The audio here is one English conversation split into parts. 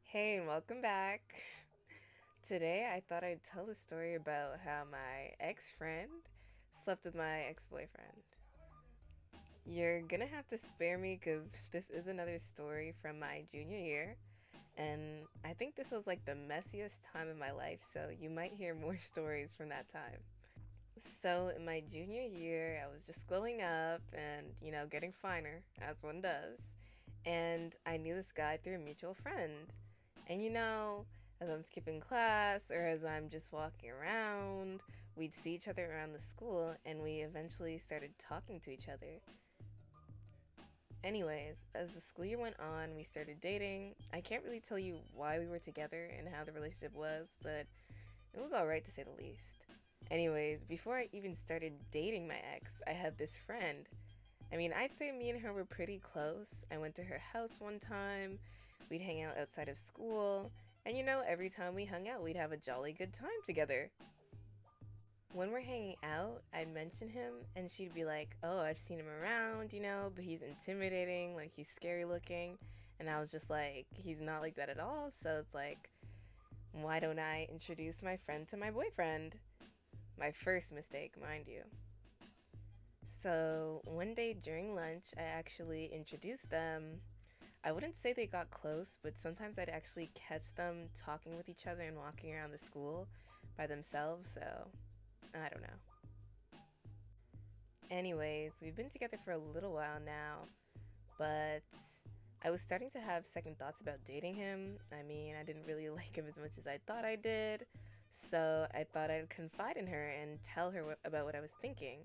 Hey, and welcome back. Today I thought I'd tell a story about how my ex friend slept with my ex boyfriend. You're gonna have to spare me because this is another story from my junior year, and I think this was like the messiest time of my life, so you might hear more stories from that time. So, in my junior year, I was just growing up and, getting finer, as one does. And I knew this guy through a mutual friend. And as I'm skipping class or as I'm just walking around, we'd see each other around the school and we eventually started talking to each other. Anyways, as the school year went on, we started dating. I can't really tell you why we were together and how the relationship was, but it was alright to say the least. Anyways, before I even started dating my ex, I had this friend. I mean, I'd say me and her were pretty close. I went to her house one time. We'd hang out outside of school. And every time we hung out, we'd have a jolly good time together. When we're hanging out, I'd mention him, and she'd be like, "Oh, I've seen him around, but he's intimidating, like he's scary looking." And I was just like, "He's not like that at all." So it's like, why don't I introduce my friend to my boyfriend? My first mistake, mind you. So one day during lunch, I actually introduced them. I wouldn't say they got close, but sometimes I'd actually catch them talking with each other and walking around the school by themselves, so I don't know. Anyways, we've been together for a little while now, but I was starting to have second thoughts about dating him. I mean, I didn't really like him as much as I thought I did, so I thought I'd confide in her and tell her about what I was thinking.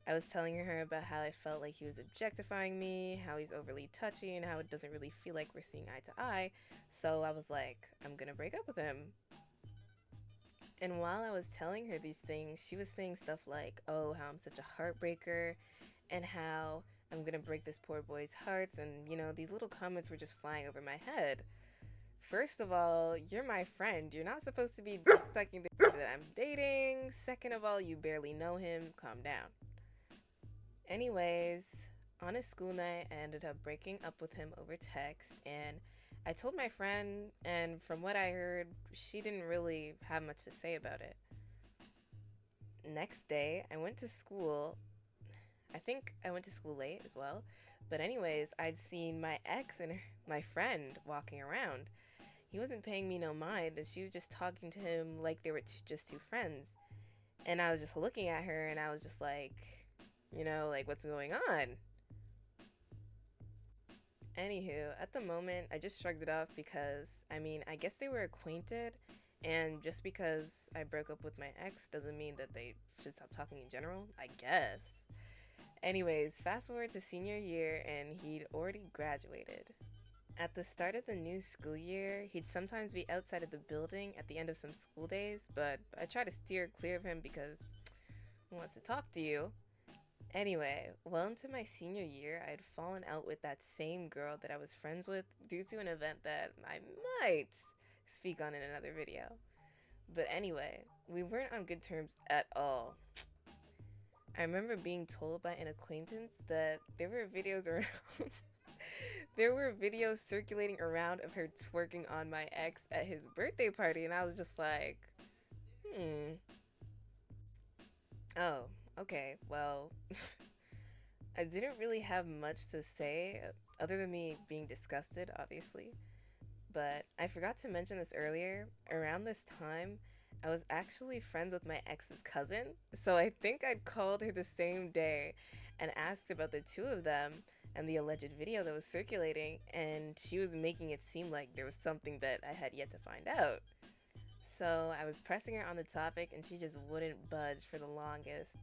I was telling her about how I felt like he was objectifying me, how he's overly touchy, and how it doesn't really feel like we're seeing eye to eye. So I was like, I'm gonna break up with him. And while I was telling her these things, she was saying stuff like, oh, how I'm such a heartbreaker, and how I'm gonna break this poor boy's hearts. And, these little comments were just flying over my head. First of all, you're my friend. You're not supposed to be sucking the that I'm dating. Second of all, you barely know him. Calm down. Anyways, on a school night, I ended up breaking up with him over text, and I told my friend, and from what I heard, she didn't really have much to say about it. Next day, I went to school. I think I went to school late as well. But, anyways, I'd seen my ex and my friend walking around. He wasn't paying me no mind, and she was just talking to him like they were just two friends. And I was just looking at her, and I was just like, like, what's going on? Anywho, at the moment, I just shrugged it off because, I mean, I guess they were acquainted, and just because I broke up with my ex doesn't mean that they should stop talking in general, I guess. Anyways, fast forward to senior year, and he'd already graduated. At the start of the new school year, he'd sometimes be outside of the building at the end of some school days, but I try to steer clear of him because he wants to talk to you. Anyway, well into my senior year, I'd fallen out with that same girl that I was friends with due to an event that I might speak on in another video. But anyway, we weren't on good terms at all. I remember being told by an acquaintance that there were videos around there were videos circulating around of her twerking on my ex at his birthday party, and I was just like, hmm. Oh, okay. Well, I didn't really have much to say other than me being disgusted, obviously. But I forgot to mention this earlier. Around this time, I was actually friends with my ex's cousin. So I think I'd called her the same day and asked about the two of them and the alleged video that was circulating. And she was making it seem like there was something that I had yet to find out. So I was pressing her on the topic and she just wouldn't budge for the longest.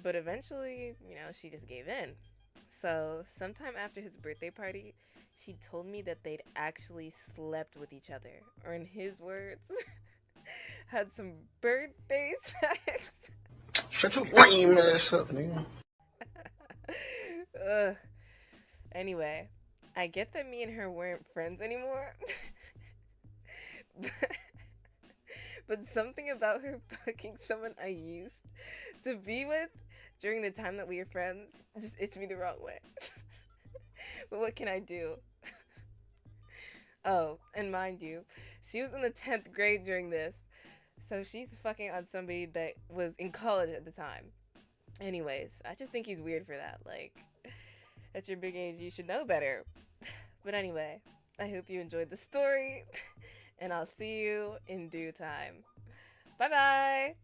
But eventually, she just gave in. So, sometime after his birthday party, she told me that they'd actually slept with each other, or in his words, had some birthday sex. Shut your lame ass up, nigga. Ugh. Anyway, I get that me and her weren't friends anymore, but, but something about her fucking someone I used to be with during the time that we were friends just itched me the wrong way. But what can I do? Oh, and mind you, she was in the 10th grade during this. So she's fucking on somebody that was in college at the time. Anyways, I just think he's weird for that. Like, at your big age, you should know better. But anyway, I hope you enjoyed the story, and I'll see you in due time. Bye bye!